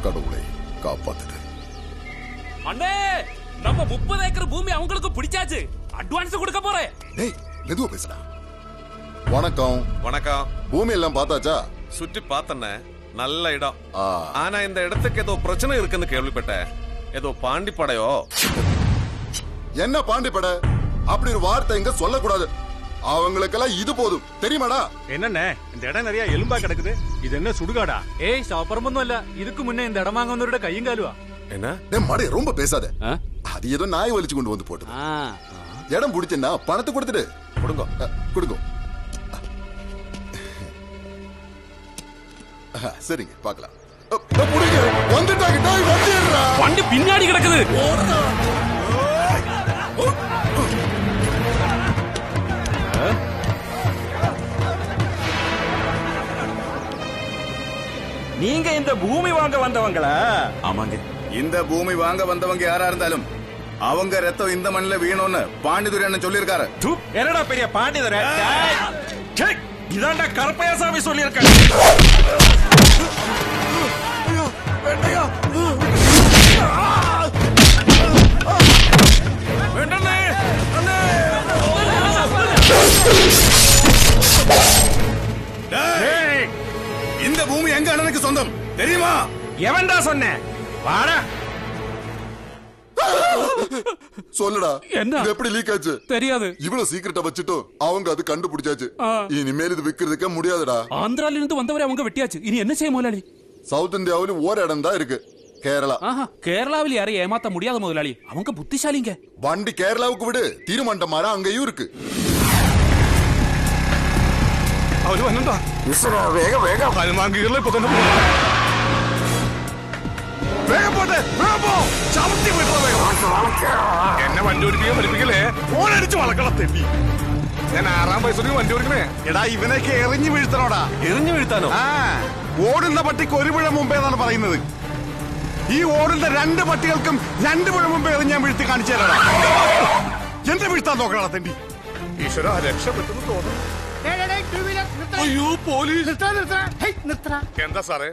கடவுளை காப்பாத்துது. அண்ணே, நம்ம 30 ஏக்கர் பூமி அவங்களுக்கு பிடிச்சாச்சு. அட்வான்ஸ் கொடுக்க போறேன். டேய், மெதுவா பேசுடா. வணக்கம். வணக்கம். பூமி எல்லாம் பார்த்தாச்சா? சுற்றி பார்த்தனே, நல்ல இடம். ஆனா இந்த இடத்துக்கு ஏதோ பிரச்சனை இருக்குன்னு கேள்விப்பட்டேன். ஏதோ பாண்டிப்படையோ? என்ன பாண்டிப்படை? அப்படி ஒரு வார்த்தை இங்க சொல்லக்கூடாது. அவங்களுக்கெல்லாம் இது போதும், தெரியுமாடா? என்னண்ணே, இந்த இடம் நிறைய எலும்பா கிடக்குது. இது என்ன சுடுகாடா? ஏய், சாப்பரமொന്നും இல்ல. இதுக்கு முன்னே இந்த இடம் வாங்குனவரோட கையும் காலுவா. என்ன? டேய் மடே, ரொம்ப பேசாத. அது ஏதோ நாய் வலிச்சு கொண்டு வந்து போட்டு. இடம் பிடிச்சா பணத்தை கொடுத்துடு. கொடுங்க. கொடுங்க. சரிங்க, பார்க்கலாம். வந்துட்டாங்க. வண்டி பின்னாடி கிடக்குது. நீங்க இந்த பூமி வாங்க வந்தவங்களா? ஆமாங்க. இந்த பூமி வாங்க வந்தவங்க யாரா இருந்தாலும் அவங்க ரத்தம் இந்த மண்ணில வீணும்னு பாண்டிதுரை அண்ணன் சொல்லியிருக்காரு. என்னடா பெரிய பாண்டிதுரை? இதாண்டா கருப்பையாசாமி சொல்லியிருக்க. இந்த பூமி எங்க அண்ணனுக்கு சொந்தம் தெரியுமா? எவன்டா சொன்ன? வாடா. சொல்லுடா, என்ன? இது எப்படி லீக் ஆச்சு? தெரியாது. இவ்வளவு சீக்கிரட்டா வச்சுட்டோ அவங்க அது கண்டுபிடிச்சாச்சு. இனிமேல் இது விக்கிறதுக்கே முடியாதுடா. ஆந்திரால இருந்து வந்தவரை அவங்க வெட்டியாச்சு. இனி என்ன செய்ய முதலாளி? சவுத் இந்தியாவில ஒரு இடம் தான் இருக்கு, கேரளா. கேரளாவில் யாரையும் ஏமாத்த முடியாத முதலாளி. அவங்க புத்திசாலிங்க. வண்டி கேரளாவுக்கு விடு, தீர்மாண்டமாரா அங்கேயும் இருக்கு. അവര് വന്നോ? വേഗം വേഗം ഹനുമാൻഗീറിൽ ഇപ്പൊ തന്നെ വേഗം പോട്ടെ. ചവിട്ടി വിട്ടോ. എന്നെ വണ്ടി ഓടിക്കുകയും പഠിപ്പിക്കലേ. ഫോണടിച്ച് വളക്കണം തെറ്റി. ഞാൻ 6ാം വയസ്സിൽ വണ്ടി ഓടിക്കണേ. എടാ ഇവനൊക്കെ എറിഞ്ഞു വീഴ്ത്തണോടാ. എറിഞ്ഞു വീഴ്ത്താനോ? ആ ഓടുന്ന പട്ടിക്ക് 1 പുഴ മുമ്പേ എന്നാണ് പറയുന്നത്. ഈ ഓടുന്ന 2 പട്ടികൾക്കും 2 പുഴ മുമ്പേ എറിഞ്ഞ് ഞാൻ വീഴ്ത്തി കാണിച്ചു തരാടാ. എന്റെ വീഴ്ത്താൻ നോക്കണ തെണ്ടി. ഈശ്വര രക്ഷപ്പെട്ടെന്ന് തോന്നുന്നു. അയ്യോ പോലീസ്. എന്താ സാറേ?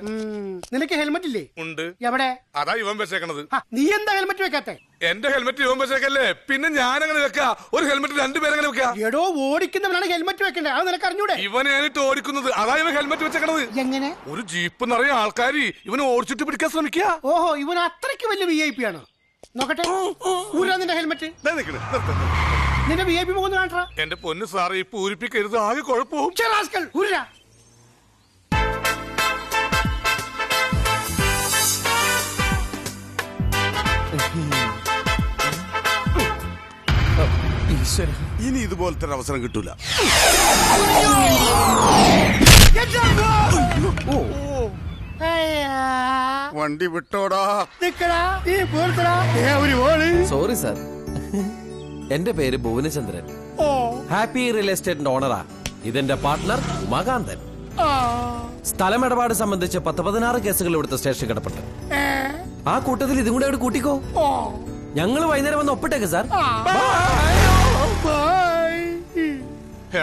നിനക്ക് ഹെൽമെറ്റ് ഇല്ലേ? ഉണ്ട്. എവിടെ? അതാ ഇവൻ വെച്ചേക്കണത്. നീ എന്താ ഹെൽമെറ്റ് വെക്കാത്തെ? എന്റെ ഹെൽമെറ്റ് ഇവൻ വെച്ചേക്കല്ലേ, പിന്നെ ഞാൻ അങ്ങനെ വെക്കാ? ഒരു ഹെൽമെറ്റ് 2 പേരെങ്ങനെ വെക്കാ? എടോ ഓടിക്കുന്നവനാണ് ഹെൽമെറ്റ് വെക്കണ്ടേ, അത് നിനക്ക് അറിഞ്ഞൂടെ? ഇവനായിട്ട് ഓടിക്കുന്നത്, അതാ ഇവൻ ഹെൽമെറ്റ് വെച്ചേക്കണത്. എങ്ങനെ? ഒരു ജീപ്പ് നിറയെ ആൾക്കാര് ഇവനെ ഓടിച്ചിട്ട് പിടിക്കാൻ ശ്രമിക്കുക. ഓഹോ, ഇവൻ അത്രയ്ക്ക് വലിയ VIP ആണ്. നോക്കട്ടെ, ഊരാ നിന്റെ ഹെൽമെറ്റ്. നിന്റെ VIP മുഖം കാണാ. എന്റെ പൊന്ന് സാറേ, ഈ പൂരിപ്പിക്കരുത്, ആകെ കുഴപ്പവും. ഊരാ. ഇനി ഇതുപോലത്തെ ഒരു അവസരം കിട്ടൂല. വണ്ടി വിട്ടോടാ. സോറി സാർ, എന്റെ പേര് ഭുവനചന്ദ്രൻ. ഹാപ്പി റിയൽ എസ്റ്റേറ്റിന്റെ ഓണറാ. ഇതെന്റെ പാർട്ട്ണർ ഉമാകാന്തൻ. സ്ഥലമിടപാട് സംബന്ധിച്ച് 10-16 കേസുകൾ ഇവിടുത്തെ സ്റ്റേഷൻ കിടപ്പുണ്ട്. ആ കൂട്ടത്തിൽ ഇതും കൂടെ അവിടെ കൂട്ടിക്കോ. ഞങ്ങൾ വൈകുന്നേരം വന്ന് ഒപ്പിട്ടേക്ക് സാർ.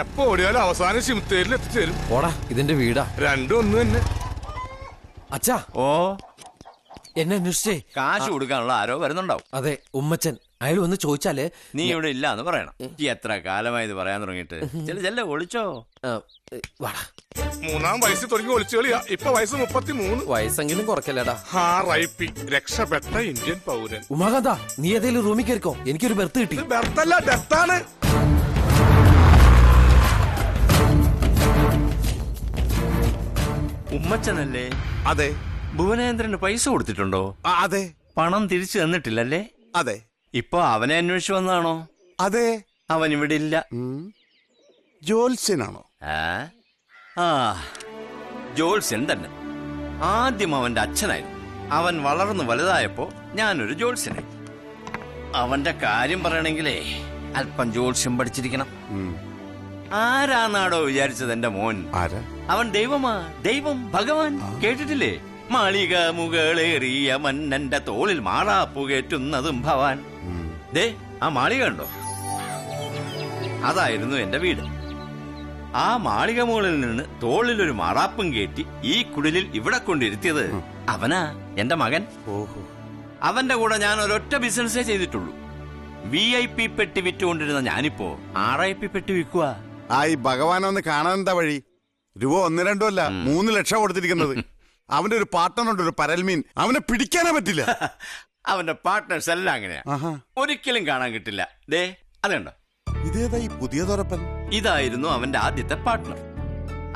എപ്പോ ഓടിയാലും അവസാനം ശിംതേരിൽ എത്തിച്ചേരും. ഓടാ, ഇതിന്റെ വീടാ. രണ്ടും ഒന്ന് തന്നെ. അച്ഛാ, ഓ എന്നെ അന്വേഷിച്ചേ കാശ് കൊടുക്കാനുള്ള ആരോ വരുന്നുണ്ടാവും. അതെ, ഉമ്മച്ചൻ. അയാൾ വന്ന് ചോദിച്ചാല് നീ ഇവിടെ ഇല്ല എന്ന് പറയണം. എത്ര കാലമായി ഇത് പറയാൻ തുടങ്ങിയിട്ട്. ചെല്ല ഒളിച്ചോ. വാടാ. 3ാം വയസ്സിൽ തുടങ്ങി ഒളിച്ചു കളിയാ. ഇപ്പൊ വയസ്സ് 33. വയസ്സെങ്കിലും കുറക്കല്ലടാ. RIP രക്ഷപ്പെട്ട ഇന്ത്യൻ പൗരൻ. ഉമാകാന്ത, നീ ഏതെങ്കിലും റൂമിൽ കയറിക്കോ. എനിക്കൊരു ബെർത്ത് കിട്ടി. ബെർത്തല്ല, ഡെത്താണ്. ഉമ്മച്ചനല്ലേ? അതെ. ഭുവനേന്ദ്രന് പൈസ കൊടുത്തിട്ടുണ്ടോ? അതെ. പണം തിരിച്ചു തന്നിട്ടില്ലല്ലേ? അതെ. ഇപ്പൊ അവനെ അന്വേഷിച്ചു വന്നാണോ? അതെ. അവൻ ഇവിടെ ഇല്ല. ജോത്സ്യനാണോ? ആ ജോത്സ്യൻ തന്നെ. ആദ്യം അവന്റെ അച്ഛനായിരുന്നു. അവൻ വളർന്നു വലുതായപ്പോ ഞാനൊരു ജോത്സ്യനായി. അവന്റെ കാര്യം പറയണെങ്കിലേ അല്പം ജോത്സ്യം പഠിച്ചിരിക്കണം. ആരാന്നാടോ വിചാരിച്ചത് എന്റെ മോൻ? ആരാ? അവൻ ദൈവമാ. ദൈവം, ഭഗവാൻ. കേട്ടിട്ടില്ലേ? മാളിക മുകളേറിയ മന്നന്റെ തോളിൽ മാറാപ്പുകേറ്റുന്നതും ഭവാൻ. ദേ, ആ മാളിക ഉണ്ടോ? അതായിരുന്നു എന്റെ വീട്. ആ മാളിക മുകളിൽ നിന്ന് തോളിലൊരു മാറാപ്പും കയറ്റി ഈ കുടിലിൽ ഇവിടെ കൊണ്ടിരുത്തിയത് അവനാ, എന്റെ മകൻ. ഓഹോ. അവന്റെ കൂടെ ഞാൻ ഒരൊറ്റ ബിസിനസ്സേ ചെയ്തിട്ടുള്ളൂ. VIP പെട്ടി വിറ്റുകൊണ്ടിരുന്ന ഞാനിപ്പോ RIP പെട്ടി വിൽക്കുക. ഈ ഭഗവാനൊന്ന് കാണാൻ എന്താ വഴി? രൂപ 1-2 അല്ല, 3 ലക്ഷം കൊടുത്തിരിക്കുന്നത്. അവന്റെ ഒരു പാർട്ട്ണറുണ്ട്, ഒരു പരൽമീൻ. അവനെ പിടിക്കാനേ പറ്റില്ല. അവന്റെ പാർട്ട്നേഴ്സ് എല്ലാം അങ്ങനെയാ. ഒരിക്കലും കാണാൻ കിട്ടില്ല. ദേ, അതുണ്ടോ? ഇതേതാ ഈ പുതിയ തുറപ്പൻ? ഇതായിരുന്നു അവന്റെ ആദ്യത്തെ പാർട്ട്ണർ.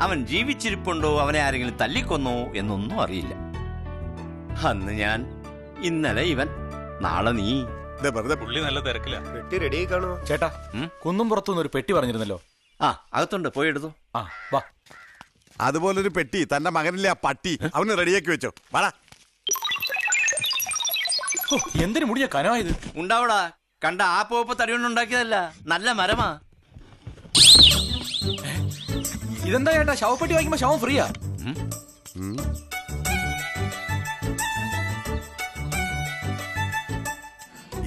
അവൻ ജീവിച്ചിരിപ്പുണ്ടോ, അവനെ ആരെങ്കിലും തല്ലിക്കൊന്നോ എന്നൊന്നും അറിയില്ല. അന്ന് ഞാൻ, ഇന്നലെ ഇവൻ, നാളെ നീ. പുള്ളി നല്ല തിരക്കില്ല. പെട്ടി റെഡി കാണോ ചേട്ടാ? കുന്നും പുറത്തുനിന്ന് ഒരു പെട്ടി പറഞ്ഞിരുന്നല്ലോ. ആ, അകത്തുണ്ട്, പോയി എടുത്തു. ആ, വാ. അതുപോലൊരു പെട്ടി തന്റെ മകനിലെ ആ പട്ടി അവന് റെഡിയാക്കി വെച്ചോ. വാടാ. എന്തിനു മുടിയ കനമായത്? ഉണ്ടാവടാ. കണ്ട ആ പോപ്പ് തടികൊണ്ടുണ്ടാക്കിയതല്ല, നല്ല മരമാ. ഇതെന്താ ചേട്ടാ, ശവപ്പെട്ടി വാങ്ങിക്കുമ്പോ ശവം ഫ്രീയാ?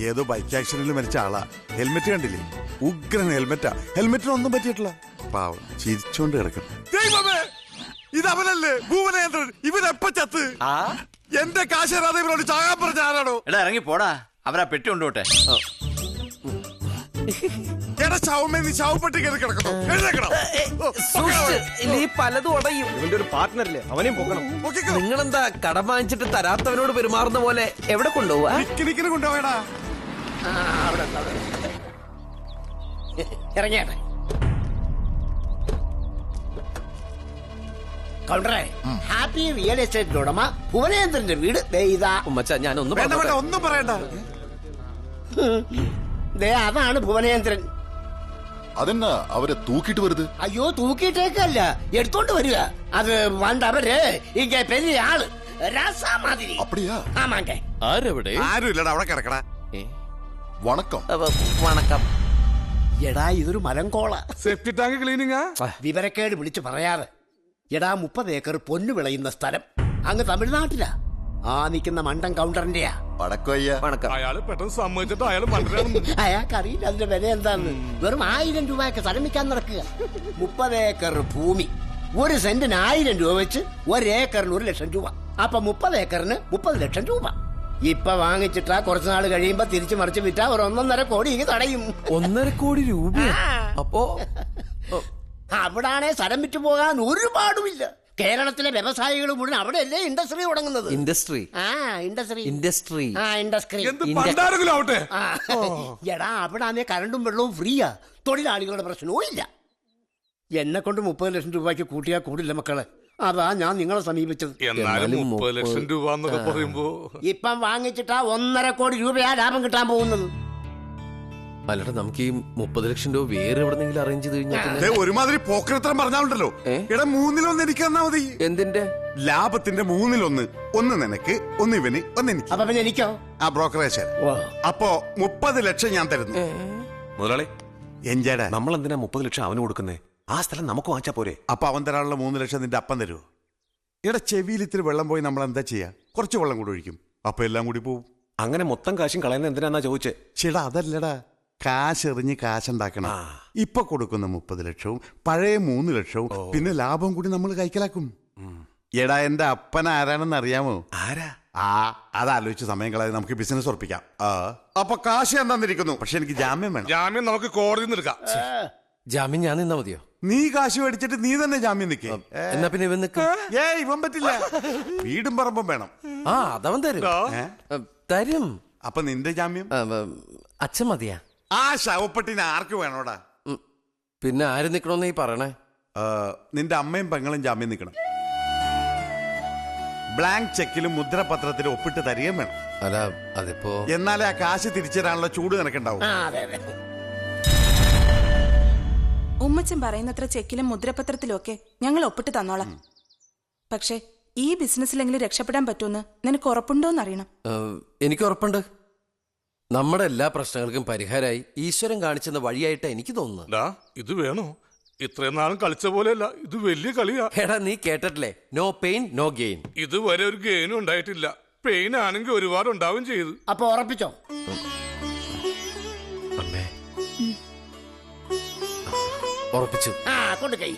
ഏതോ ബൈക്ക് ആക്സിഡന്റിൽ മരിച്ച ആളാ. ഹെൽമെറ്റ് കണ്ടില്ലേ? ഉഗ്രൻ ഹെൽമെറ്റാ. ഹെൽമെറ്റിനൊന്നും പറ്റിയിട്ടില്ല. പാവം ചിരിച്ചോണ്ട് കിടക്കണം. ദൈവമേ, ഇതവനല്ലേ ഭുവനേന്ദ്രൻ? ഇവനെപ്പ ചത്ത്? എന്റെ കാശരാതെ ഇവരോട് ചാകാൻ പറഞ്ഞ ആരാണോ? എടാ, ഇറങ്ങി പോടാ. അവരാ പെട്ടി കൊണ്ടുപോട്ടെ. എടാ ശവമേ, നീ ശവപ്പെട്ടി കയറി കിടക്കണോ? എഴുന്നേക്കണം. പലതും ഉടയും. ഇവന്റെ ഒരു പാർട്ട്ണറില്ലേ, അവനെയും പൊക്കണം. നിങ്ങളെന്താ കടം വാങ്ങിച്ചിട്ട് തരാത്തവനോട് പെരുമാറുന്ന പോലെ? എവിടെ കൊണ്ടുപോവാ? പിക്നിക്കിന് കൊണ്ടുപോയടാ. ഇറങ്ങിയാട്ടെ. കൗണ്ടറേ, ഹാപ്പി റിയൽ എസ്റ്റേറ്റ് ഉടമ ഭുവനേന്ദ്രന്റെ വീട് ഇതാ. ഉമ്മച്ച, ഞാനൊന്നും ഒന്നും പറയണ്ട. അതാണ് ഭുവനേന്ദ്രൻ. അതെന്നാ അവരെ തൂക്കിട്ട് വരുത്? അയ്യോ, തൂക്കിയിട്ടേക്കല്ല, എടുത്തോണ്ട് വരിക. അത് വണ്ടവര് ഇങ്ങ പെരിയ ആള് രാസാമാതിരി. അപ്പടിയാ? ആരെവിടെ? ആരും ഇല്ലടാ, അവിടെ കിടക്കടാ. വണക്കം. വണക്കം. എടാ ഇതൊരു മലങ്കോള. Safety tank ക്ലീനിങ്ങാ? വിവരക്കേട് വിളിച്ച് പറയാറ്. എടാ 30 ഏക്കർ പൊന്നു വിളയുന്ന സ്ഥലം അങ്ങ് തമിഴ്നാട്ടിലാ. ആ നിൽക്കുന്ന മണ്ടൻ കൗണ്ടറിന്റെയാ. വടക്കയ്യ അയാള് പെട്ടെന്ന് സമ്മതിച്ചിട്ട് അയാൾ മണ്ടനാണെന്ന്. അയാൾക്കറിയില്ല അതിന്റെ വില എന്താന്ന്. വെറും 1000 രൂപയൊക്കെ സ്ഥലം വിൽക്കാൻ നടക്കുക. 30 ഏക്കർ ഭൂമി, 1 സെന്റിന് 1000 രൂപ വെച്ച് 1 ഏക്കറിന് 1 ലക്ഷം രൂപ. അപ്പൊ 30 ഏക്കറിന് 30 ലക്ഷം രൂപ. ഇപ്പൊ വാങ്ങിച്ചിട്ടാ കുറച്ചു നാൾ കഴിയുമ്പോ തിരിച്ചു മറിച്ച് വിറ്റാ ഒരു 1.5 കോടി ഇങ്ങ് തടയും. 1.5 കോടി രൂപ? അപ്പോ അവിടാണെ സ്ഥലം വിറ്റു പോകാൻ ഒരുപാടുമില്ല. കേരളത്തിലെ വ്യവസായികൾ മുഴുവൻ അവിടെയല്ലേ ഇൻഡസ്ട്രി തുടങ്ങുന്നത്. Industry industry. എന്ത് പണ്ടാരെങ്കിലും ആവട്ടെ. എടാ അവിടാണെ കറണ്ടും വെള്ളവും ഫ്രീയാ. തൊഴിലാളികളുടെ പ്രശ്നവും ഇല്ല. എന്നെ കൊണ്ട് 30 ലക്ഷം രൂപയ്ക്ക് കൂട്ടിയാൽ കൂടില്ല മക്കളെ. അതാ ഞാൻ നിങ്ങളെ സമീപിച്ചത്. എന്നാലും 30 ലക്ഷം രൂപ എന്നൊക്കെ പറയുമ്പോ ഇപ്പം വാങ്ങിച്ചിട്ടാ 1.5 കോടി രൂപയാ ലാഭം കിട്ടാൻ പോകുന്നത്. അല്ലടാ, നമുക്ക് ഈ 30 ലക്ഷം രൂപ വേറെ എവിടെന്നെങ്കിലും അറേഞ്ച് ചെയ്ത് കഴിഞ്ഞാൽ ഒരുമാതിരി പോക്കരത്തരം പറഞ്ഞാലുണ്ടല്ലോ. എടാ 1/3 എനിക്ക് തന്നാ മതി. എന്തിന്റെ ലാഭത്തിന്റെ 1/3. 1 നിനക്ക്, 1 ഇവന്, 1 എനിക്ക്. അപ്പൊ പിന്നെ എനിക്കോ? ആ ബ്രോക്കറേജ്. അപ്പോ 30 ലക്ഷം ഞാൻ തരുന്നു. മുതലാളി, എഞ്ചേടാ നമ്മൾ എന്തിനാ 30 ലക്ഷം അവന് കൊടുക്കുന്നേ? ആ സ്ഥലം നമുക്ക് വാങ്ങിച്ചാ പോരെ? അപ്പൊ അവൻ തരാനുള്ള 3 ലക്ഷം നിന്റെ അപ്പം തരുമോ? ഇവിടെ ചെവിയിൽ ഇത്തിരി വെള്ളം പോയി നമ്മൾ എന്താ ചെയ്യാ? കുറച്ച് വെള്ളം കൂടി ഒഴിക്കും, അപ്പൊ എല്ലാം കൂടി പോവും. അങ്ങനെ മൊത്തം കാശും കളയുന്ന എന്തിനാന്നാ ചോദിച്ചേ? ചേടാ അതല്ലടാ, കാശെറിഞ്ഞ് കാശുണ്ടാക്കണം. ഇപ്പൊ കൊടുക്കുന്ന 30 ലക്ഷവും പഴയ 3 ലക്ഷവും പിന്നെ ലാഭം കൂടി നമ്മൾ കൈക്കലാക്കും. എടാ എന്റെ അപ്പൻ ആരാണെന്ന് അറിയാമോ? ആരാ? അതാലോചിച്ച് സമയം കളയാതെ നമുക്ക് ബിസിനസ് ഉറപ്പിക്കാം. അപ്പൊ കാശ് എന്താന്നിരിക്കുന്നു, പക്ഷെ എനിക്ക് ജാമ്യം വേണം. ജാമ്യം നമുക്ക് കോടതിയിൽ നിന്ന് എടുക്കാം. ജാമ്യം ഞാൻ നിന്നാ മതിയോ? നീ കാശ് മേടിച്ചിട്ട് നീ തന്നെ ജാമ്യം നിൽക്കേ. എന്നാ പിന്നെ ഇവൻ നിൽക്കും. ഇവൻ പറ്റില്ല. വീടും പറമ്പും വേണം. അതവൻ തരും. തരും. അപ്പൊ നിന്റെ ജാമ്യം അച്ഛൻ മതിയാ? ആ ശവപ്പെട്ടിന് ആർക്ക് വേണോടാ? പിന്നെ ആര് നിക്കണോന്ന് ഈ പറയണേ? നിന്റെ അമ്മയും പെങ്ങളും ജാമ്യം നിൽക്കണം. ബ്ലാങ്ക് ചെക്കിലും മുദ്രപത്രത്തിലും ഒപ്പിട്ട് തരികയും വേണം. അല്ല അതിപ്പോ എന്നാലേ ആ കാശ് തിരിച്ചു തരാനുള്ള ചൂട് നിനക്കുണ്ടാവും. ഉമ്മച്ചൻ പറയുന്നത്ര ചെക്കിലും മുദ്രപത്രത്തിലും ഒക്കെ ഞങ്ങൾ ഒപ്പിട്ട് തന്നോളാം. പക്ഷെ ഈ ബിസിനസ്സിലെങ്കിലും രക്ഷപ്പെടാൻ പറ്റുമെന്ന് നിനക്ക് ഉറപ്പുണ്ടോന്നറിയണം. എനിക്ക് ഉറപ്പുണ്ട്. നമ്മുടെ എല്ലാ പ്രശ്നങ്ങൾക്കും പരിഹാരമായി ഈശ്വരൻ കാണിച്ചെന്ന വഴിയായിട്ട് എനിക്ക് തോന്നുന്നു. ഇത് വേണോ? ഇത്രയും നാളും കളിച്ച പോലെയല്ല, ഇത് വലിയ കളിയാ. എടാ നീ കേട്ടിട്ടില്ലേ, നോ പെയിൻ നോ ഗെയിൻ. ഇതുവരെ ഒരു ഗെയിനും ഉണ്ടായിട്ടില്ല. പെയിൻ ആണെങ്കിൽ ഒരുപാട് ഉണ്ടാവും ചെയ്തു. അപ്പൊ ഉറപ്പിച്ചോ? അമ്മേ ഉറപ്പിച്ചു. കൊടുക്കൈ.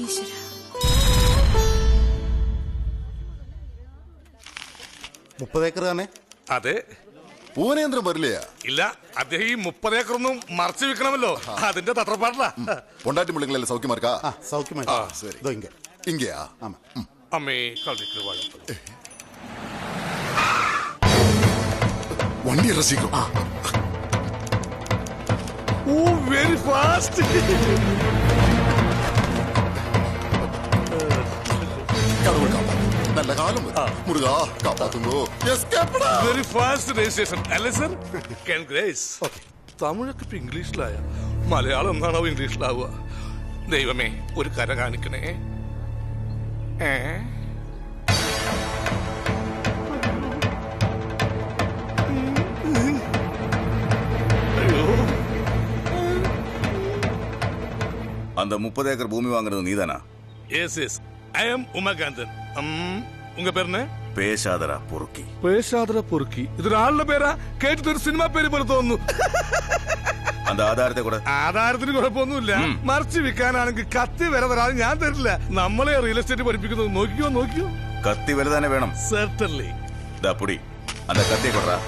ഈശ്വര, 30 ഏക്കർ തന്നെ? അതെ. പൂവനേന്ദ്രൻ വരില്ലേ? ഇല്ല, അദ്ദേഹം ഈ 30 ഏക്കറൊന്നും മറച്ചു വെക്കണമല്ലോ, അതിന്റെ തത്രപ്പാടില്ല. പൊണ്ടാറ്റി പിള്ளைங்கள സൗഖ്യமா இருக்கா? സൗഖ്യമായി. சரி. இதோ இங்க. இங்கயா? ஆமா. അമ്മേ കളിക്ക് വാഴപ്പഴം. വണ്ടി രസിക്കും. ഓ വെരി ഫാസ്റ്റ്. നല്ല കാലം മുരുകാ കാപ്പാത്തുമ്പോ വെരി ഫാസ്റ്റ് രജിസ്ട്രേഷൻ അല്ലേ സർ? കൺഗ്രാറ്റ്സ്. തമിഴൊക്കെ ഇപ്പൊ ഇംഗ്ലീഷിലായ, മലയാളം എന്നാണോ ഇംഗ്ലീഷിലാവുക? ദൈവമേ ഒരു കര കാണിക്കണേ. அந்த 30 ஏக்கர் பூமி வாங்குறது நீதானா? எஸ் எஸ், ஐ அம் உமாகாந்தன். உங்க பேர் என்ன? பேசாதரா பொறுக்கி. பேசாதரா பொறுக்கி, இது ஆளுടെ പേരാ? കേട്ടിട്ട് ഒരു സിനിമ പേര് പോലെ തോന്നുന്നു. அந்த ആധാരത്തെ കൂടെ. ആധാരത്തിന് കുഴപ്പമൊന്നുമില്ല. മറിച്ച് വിൽക്കാനാണെങ്കിൽ കത്തി വില തരാതെ ഞാൻ തരില്ല. നമ്മളെ റിയൽ എസ്റ്റേറ്റ് പഠിപ്പിക്കുന്നത്. നോക്കിയോ. കത്തി വില തന്നെ വേണം. സെർട്ടൻലി. ദാ പൊടി, அந்த കത്തിയെ കൊടാ.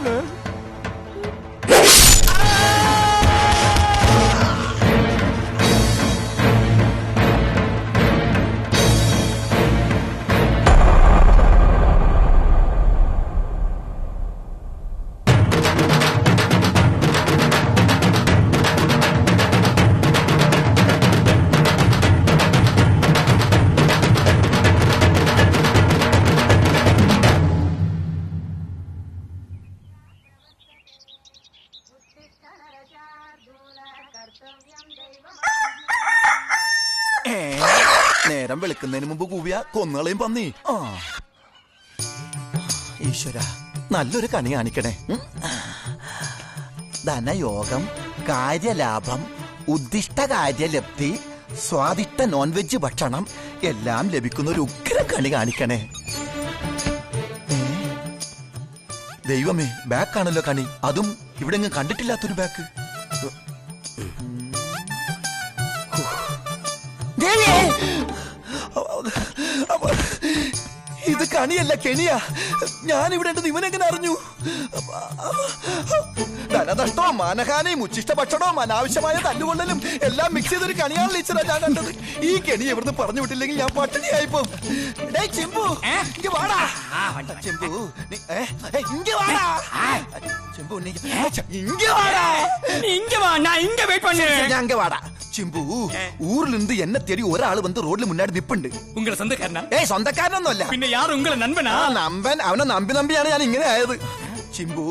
നേരം വെളുക്കുന്നതിന് മുമ്പ് കൂവിയ കൊന്നുകളയും പന്നി. ഈശ്വര, നല്ലൊരു കണി കാണിക്കണേ. ധനയോഗം, കാര്യലാഭം, ഉദ്ദിഷ്ട കാര്യലബ്ധി, സ്വാദിഷ്ട നോൺ വെജ് ഭക്ഷണം എല്ലാം ലഭിക്കുന്ന ഒരു ഉഗ്ര കളി കാണിക്കണേ. ദൈവമേ, ബാക്കാണല്ലോ കണി, അതും ഇവിടെ കണ്ടിട്ടില്ലാത്തൊരു ബാക്ക്. ഇത് കണിയല്ല, കെണിയാ. ഞാനിവിടെ ഉണ്ടെന്ന് ഇവനെങ്ങനെ അറിഞ്ഞു? ധനനഷ്ടവും മാനഹാനയും ഉച്ചിഷ്ട ഭക്ഷണവും അനാവശ്യമായ തല്ലുകൊള്ളലും എല്ലാം മിക്സ് ചെയ്തൊരു കണിയാണ് ടീച്ചറാ ഞാൻ കണ്ടത്. ഈ കെണി എവിടുന്ന് പറഞ്ഞു വിട്ടില്ലെങ്കിൽ ഞാൻ പട്ടിണിയായിപ്പോ. ചെമ്പു ഇങ്ങ് വാടാ. ചെമ്പു ഇങ്ങ് വാടാ. ചെമ്പു ഇങ്ങ് വാടാ. ഞാൻ ഇങ്ങ് വാടാ. ചിമ്പു, ஊர்ல இருந்து என்ன தேடி ஒரு ஆளு வந்து ரோட்ல முன்னாடி நிப்புண்டு. உங்களை சொந்தக்காரனா? ஏய், சொந்தக்காரனൊന്നുമല്ല. പിന്നെ യാർ ഉങ്ങളെ നൻപനാ? നമ്പൻ. അവനെ നമ്പിയാണ് ഞാൻ ഇങ്ങനെ ആയത്. ചിമ്പു,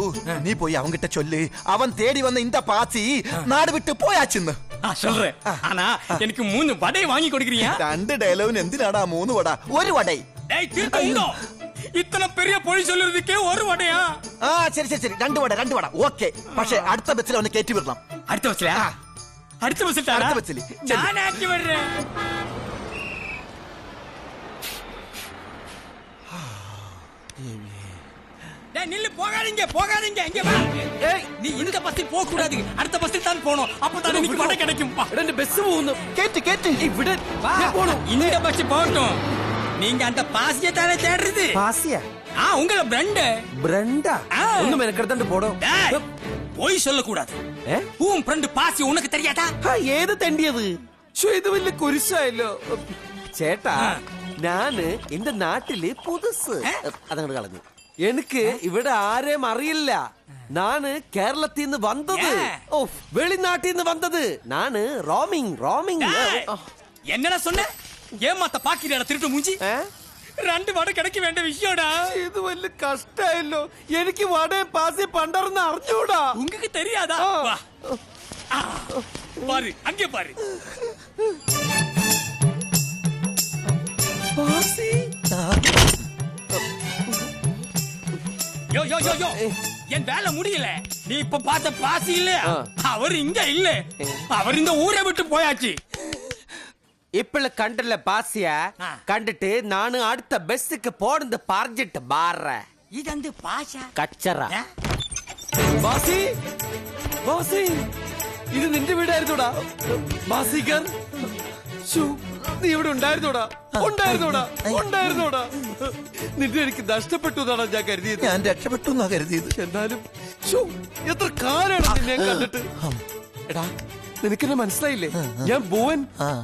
നീ പോയി അവൻകിட்ட ചൊല്ല്, അവൻ തേടി വന്ന இந்த பாசி നാട് വിട്ട് പോയാച്ചിന്ന്. சொல்றேன். ஆனா எனக்கு 3 வடை வாங்கி கொடுக்கறியா? 2 ഡയലോഗിന് എന്തിനാടാ 3 വട? ഒരു വടை. டேய் தீர்த்தோ. ഇത്ര പെരിയ പൊഴി ചൊല്ലുறதுக்கே ഒരു വടയാ? ശരി 2 വട. ഓക്കേ. പക്ഷേ അടുത്ത ബസ്സിൽ അവനെ കേറ്റി വിടണം. അടുത്ത ബസ്സിലാ? അടുത്ത ബസ്സിൽ ഞാൻ ആക്കി വരേ. நில்லு, போகாதீங்க இங்க வா. ஏய், நீ இந்த பஸ்ஸில் போக கூடாது, அடுத்த பஸ்ஸில் தான் போணும். அப்பதான் எனக்கு வடை கிடைக்கும். ரெண்டு பஸ் போகுது. கேட்டு விடு. போணும். இந்த பஸ் போகட்டும். நீங்க அந்த பாசியை தானே தேடுறது? பாசியா? உங்கள பிரண்டா ஒண்ணு மெனக்கெடுத்து போடும். போய் சொல்லக்கூடாது. உன் ஃப்ரெண்ட் பாசி உனக்கு தெரியாதா? ഏത് തെണ്ടിയത്? ഇത് വലിയ കുരിശായല്ലോ ചേട്ടാ. ഞാന് എന്റെ നാട്ടില് പുതുസ് അതങ്ങോട്ട് കളഞ്ഞു. എനിക്ക് ഇവിടെ ആരെയും അറിയില്ല. നാന് കേരളത്തിൽ നിന്ന് വന്നത്, വെളിനാട്ടിൽ നിന്ന് വന്നത്. നാന് റോമിംഗ്. എന്നടാ சொன்ன? ஏமாத்த பாக்கிறியாடா திருட்டு மூஞ்சி? 2 വട കിടക്ക് വേണ്ട വിഷയടാ. ഇത് വലിയ കഷ്ടായല്ലോ. എനിക്ക് വടയും പാസി പണ്ടർന്ന് അറിഞ്ഞൂടാ. உங்களுக்கு தெரியாதா? வா. பாரு, அங்கே பாரு. பாசி. யோ என் வேலை முடியல. நீ இப்ப பார்த்த பாசி இல்ல, அவர் இங்க இல்ல. அவர் இந்த ஊரை விட்டு போயாச்சு. ഇപ്പള് കണ്ടല്ല പാസിയ. കണ്ടിട്ട് നാണ് അടുത്ത ബസ്സിക്ക് പോണെന്ന് പറഞ്ഞിട്ട് മാറ. ഇതെന്ത് പാശ? കച്ചറ. ബാസി, ഇത് നിന്റെ വീടായിരുന്നോടാ? ബാസിക്കർ, നീ ഇവിടെ ഉണ്ടായിരുന്നോടാ? നിന്റെ എനിക്ക് നഷ്ടപ്പെട്ടു എന്നാണ് ഞാൻ കരുതിയത്. ഞാൻ രക്ഷപ്പെട്ടു എന്നാ കരുതിയത്. എന്നാലും എത്ര കാലാണ് നിന്നെ കണ്ടിട്ട്. എടാ, നിനക്കെന്നെ മനസ്സിലായില്ലേ? ഞാൻ ഭുവൻ,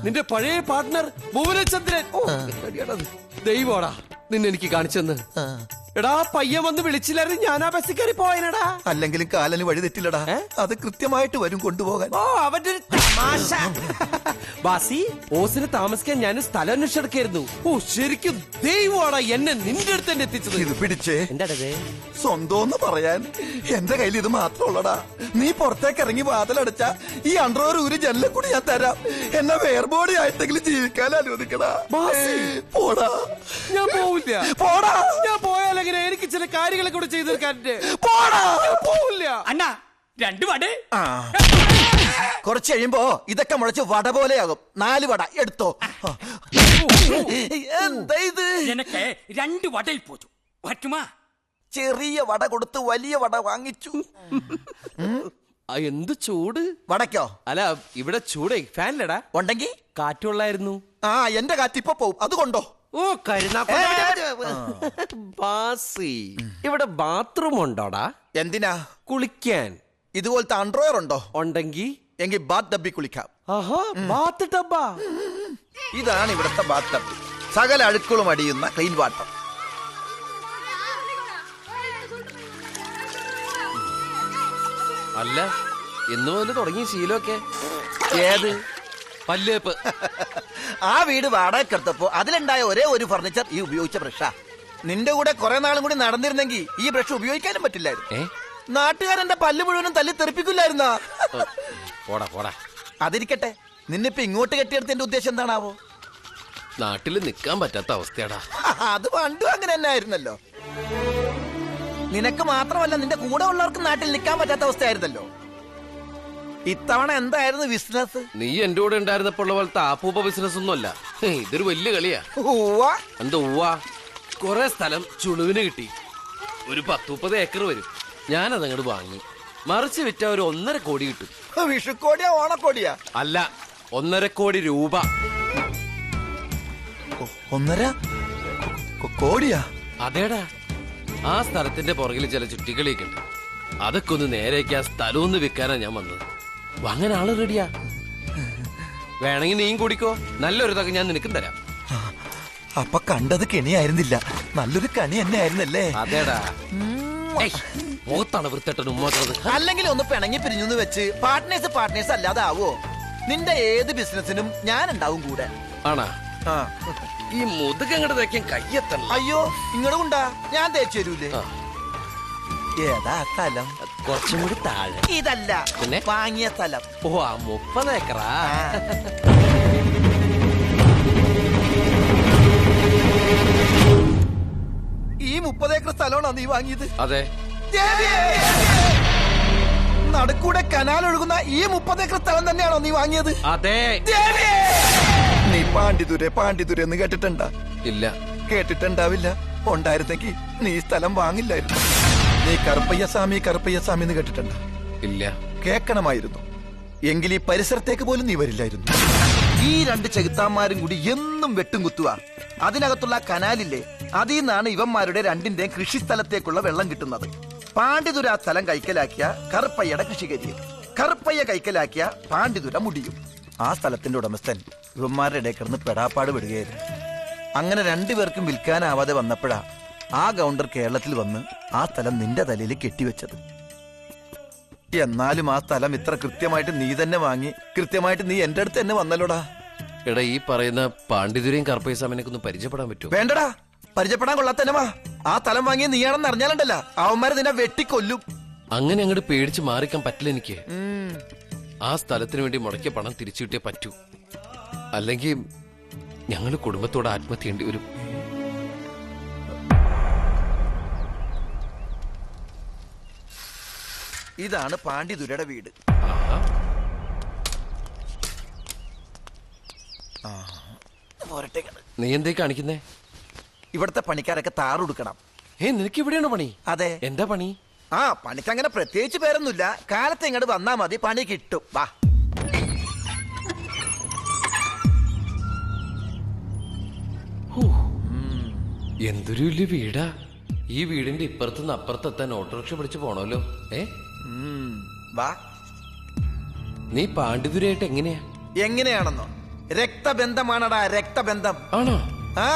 നിന്റെ പഴയ പാർട്ട്ണർ ഭുവനചന്ദ്രൻ. ദൈവോടാ നിന്നെ എനിക്ക് കാണിച്ചെന്ന്. എടാ, പയ്യൻ വന്ന് വിളിച്ചില്ലായിരുന്നു, ഞാൻ ആ ബസ്സിൽ കയറി പോയനടാ. അല്ലെങ്കിലും കാലന് വഴി തെറ്റില്ലടാ. അത് കൃത്യമായിട്ട് വരും കൊണ്ടുപോകാൻ. അവന്റെ ഒരു തമാശ. ബാസി, ഓസിന് താമസിക്കാൻ ഞാൻ സ്ഥലം അന്വേഷിച്ചെടുക്കായിരുന്നു. ശരിക്കും ദൈവമാടാ എന്നെ നിന്റെ അടുത്ത് തന്നെ എത്തിച്ചത്. ഇത് പിടിച്ചേ. എന്താടേ? സ്വന്തം പറയാൻ എന്റെ കയ്യിൽ ഇത് മാത്രമുള്ളടാ. നീ പുറത്തേക്ക് ഇറങ്ങി വാതിലടച്ച ഈ അണ്ടർവെയർ ഊരി ജനലിൽ കൂടി ഞാൻ തരാം. എന്നെ വേർബോഡി ആയിട്ടെങ്കിലും ജീവിക്കാൻ അനുവദിക്കടാ. പോടാ. ഞാൻ പോവില്ല. പോടാ. ഞാൻ പോയാലെങ്ങനെ? എനിക്ക് ചില കാര്യങ്ങളെ കൂടെ ചെയ്തു തീർക്കാനുണ്ട്. പോടാ. പോവില്ല. അണ്ണാ, 2 വട. കുറച്ച് കഴിയുമ്പോ ഇതൊക്കെ മുളച്ച് വട പോലെയാകും. 4 വട എടുത്തോ. എന്താ ഇത്? എനിക്ക് 2 വടയിൽ പോച്ചു. പറ്റുമാ? ചെറിയ വട കൊടുത്ത് വലിയ വട വാങ്ങിച്ചു. എന്ത് ചൂട് വടക്കോ? അല്ല, ഇവിടെ ചൂടേ ഫാനിലടാ. ഉണ്ടെങ്കിൽ കാറ്റുള്ളായിരുന്നു. എന്റെ കാറ്റ് ഇപ്പൊ പോവും. അതുകൊണ്ടോ? ബാസി, ഇവിടെ ബാത്റൂം ഉണ്ടോടാ? എന്തിനാ? കുളിക്കാൻ. ഇതുപോലത്തെ അണ്ടർവെയർ ഉണ്ടോ? ഉണ്ടെങ്കിൽ ബാത്ത് ഡബ്ബി കുളിക്കാം. ബാത്ത് ടബ്ബാ? ഇതാണ് ഇവിടുത്തെ ബാത്ത് ടബ്. സകല അഴുക്കുകളും അടിയുന്ന ക്ലീൻ വാട്ടർ. അല്ല, എന്ന് മുതൽ തുടങ്ങിയ ശീലമൊക്കെ? ഏത്? പല്ലേപ്പ്. ആ വീട് വാടകയ്ക്കെടുത്തപ്പോ അതിലുണ്ടായ ഒരേ ഒരു ഫർണിച്ചർ ഈ ഉപയോഗിച്ച ബ്രഷാ. നിന്റെ കൂടെ കുറെ നാളും കൂടി നടന്നിരുന്നെങ്കിൽ ഈ ബ്രഷ് ഉപയോഗിക്കാനും പറ്റില്ലായിരുന്നു. നാട്ടുകാരെന്റെ പല്ല് മുഴുവനും തല്ലി തെറിപ്പിക്കില്ലായിരുന്നാ. പോടാ. അതിരിക്കട്ടെ, നിന്നിപ്പോ ഇങ്ങോട്ട് കെട്ടിയെടുത്തതിന്റെ ഉദ്ദേശം എന്താണാവോ? നാട്ടില് നിക്കാൻ പറ്റാത്ത അവസ്ഥയാടാ. അത് പണ്ടും അങ്ങനെ തന്നെ ആയിരുന്നല്ലോ. നിനക്ക് മാത്രമല്ല, നിന്റെ കൂടെ ഉള്ളവർക്ക് നാട്ടിൽ നിൽക്കാൻ പറ്റാത്ത അവസ്ഥയായിരുന്നല്ലോ. ഇത്തവണ എന്തായിരുന്നു ബിസിനസ്? നീ എന്റെ കൂടെ ഉണ്ടായിരുന്നപ്പോൾ ഉള്ള പോലത്തെ ആപ്പൂപ്പ ബിസിനസ് ഒന്നും അല്ല. ഇതൊരു വലിയ കളിയാ. എന്താ ഉവ്വാ? കൊറേ സ്ഥലം ചുളുവിന് കിട്ടി. ഒരു 10-30 ഏക്കർ വരും. ഞാനതങ്ങോട്ട് വാങ്ങി. മറിച്ച് വിറ്റ ഒരു 1.5 കോടി കിട്ടും. വിഷുക്കോടിയാ ഓണക്കോടിയാ? അല്ല, 1.5 കോടി രൂപ. 1.5 കോടിയാ? അതേടാ. ആ സ്ഥലത്തിന്റെ പുറകിൽ ചില ചുറ്റിക്കളിയൊക്കെ ഉണ്ട്. അതൊക്കെ ഒന്ന് നേരേക്ക് ആ സ്ഥലം ഒന്ന് വിൽക്കാനാ ഞാൻ വന്നത്. വാങ്ങാൻ ആള് റെഡിയാ. വേണമെങ്കിൽ നീയും കൂടിക്കോ. നല്ലൊരു തുക ഞാൻ നിനക്കും തരാം. അപ്പൊ കണ്ടത് കെണിയായിരുന്നില്ല, നല്ലൊരു കണി തന്നെ ആയിരുന്നല്ലേ? അതേടാ. മുഖത്താണ് വൃത്തിട്ടൻ ഉമ്മാത്തത്. അല്ലെങ്കിൽ ഒന്ന് പിണങ്ങി പിരിഞ്ഞു വെച്ച് പാർട്ട്നേഴ്സ് അല്ലാതെ ആവോ? നിന്റെ ഏത് ബിസിനസിനും ഞാൻ ഉണ്ടാവും കൂടെ. ആണാ? ഈ മുതുകങ്ങട് തേക്കാൻ കയ്യെത്തല്ല. അയ്യോ, ഇങ്ങോട്ട് കൊണ്ടാ, ഞാൻ തേച്ചു തരൂലേ? ഏതാ സ്ഥലം? കുറച്ചും കൂടി താഴെ. ഇതല്ല, പിന്നെ വാങ്ങിയ സ്ഥലം. ഓ, ആ 30 ഏക്കറാ? ഈ 30 ഏക്കർ സ്ഥലമാണോ നീ വാങ്ങിയത്? അതെ. നടുക്കൂടെ കനാൽ ഒഴുകുന്ന ഈ 30 ഏക്കർ സ്ഥലം തന്നെയാണോ നീ വാങ്ങിയത്? അതെ. നീ പാണ്ഡിതുരെ എന്ന് കേട്ടിട്ടുണ്ടാ? ഇല്ല. കേട്ടിട്ടുണ്ടാവില്ല. ഉണ്ടായിരുന്നെങ്കിൽ നീ സ്ഥലം വാങ്ങില്ലായിരുന്നു. നീ കറുപ്പയ്യ സ്വാമി എന്ന് കേട്ടിട്ടുണ്ടാ? ഇല്ല. കേൾക്കണമായിരുന്നു. എങ്കിൽ ഈ പരിസരത്തേക്ക് പോലും നീ വരില്ലായിരുന്നു. ഈ 2 ചെകുത്താന്മാരും കൂടി എന്നും വെട്ടും കുത്തുക. അതിനകത്തുള്ള കനാലില്ലേ, അതിൽ നിന്നാണ് ഇവന്മാരുടെ 2ന്റെയും കൃഷി സ്ഥലത്തേക്കുള്ള വെള്ളം കിട്ടുന്നത്. പാണ്ഡിതുര ആ സ്ഥലം കൈക്കലാക്കിയ കറുപ്പയ്യയുടെ കൃഷികരിയും, കറുപ്പയ്യ കൈക്കലാക്കിയ പാണ്ഡിതുര മുടിയും. ആ സ്ഥലത്തിന്റെ ഉടമസ്ഥൻ ഇവന്മാരുടെ ഇടയിൽ കിടന്ന് പെടാപ്പാട് വിടുകയായിരുന്നു. അങ്ങനെ 2 പേർക്കും വിൽക്കാനാവാതെ വന്നപ്പോഴാ ആ ഗൗണ്ടർ കേരളത്തിൽ വന്ന് ആ സ്ഥലം നിന്റെ തലയിൽ കെട്ടിവെച്ചത്. എന്നാലും ആ സ്ഥലം ഇത്ര കൃത്യമായിട്ട് നീ തന്നെ വാങ്ങി, കൃത്യമായിട്ട് നീ എന്റെ അടുത്ത് തന്നെ വന്നല്ലോടാ. എടാ, ഈ പറയുന്ന പാണ്ഡിതുരയും കറുപ്പയ്യസ്വാമിനെയൊക്കെ ഒന്ന് പരിചയപ്പെടാൻ പറ്റുമോ? വേണ്ടടാ, പരിചയപ്പെടാൻ കൊള്ളാത്തനമാ. ആ സ്ഥലം വാങ്ങിയ നീയാണെന്ന് അറിഞ്ഞാലുണ്ടല്ല, അവന്മാര് നിന്നെ വെട്ടിക്കൊല്ലും. അങ്ങനെ അങ്ങോട്ട് പേടിച്ച് മാറിക്കാൻ പറ്റില്ല എനിക്ക്. ആ സ്ഥലത്തിന് വേണ്ടി മുടക്കിയ പണം തിരിച്ചു കിട്ടിയേ പറ്റൂ. അല്ലെങ്കിൽ ഞങ്ങൾ കുടുംബത്തോട് ആത്മഹത്യ ചെയ്യേണ്ടി വരും. ഇതാണ് പാണ്ഡിതുരയുടെ വീട്. നീ എന്തേ കാണിക്കുന്നേ? ഇവിടത്തെ പണിക്കാരൊക്കെ താറുടുക്കണം. നിനക്ക് ഇവിടെയാണോ പണി? അതെ. എന്താ പണി? പണിക്ക് അങ്ങനെ പ്രത്യേകിച്ച് പേരൊന്നുമില്ല. കാലത്ത് ഇങ്ങോട്ട് വന്നാ മതി, പണി കിട്ടും. വാ. എന്തൊരു വലിയ വീടാ. ഈ വീടിന്റെ ഇപ്പുറത്തുനിന്ന് അപ്പുറത്തെത്താൻ ഓട്ടോറിക്ഷ പിടിച്ച് പോണല്ലോ. വാ. നീ പാണ്ഡിതുരായിട്ട് എങ്ങനെയാ? എങ്ങനെയാണെന്നോ? രക്തബന്ധമാണടാ, രക്തബന്ധം. ആണോ? ആ.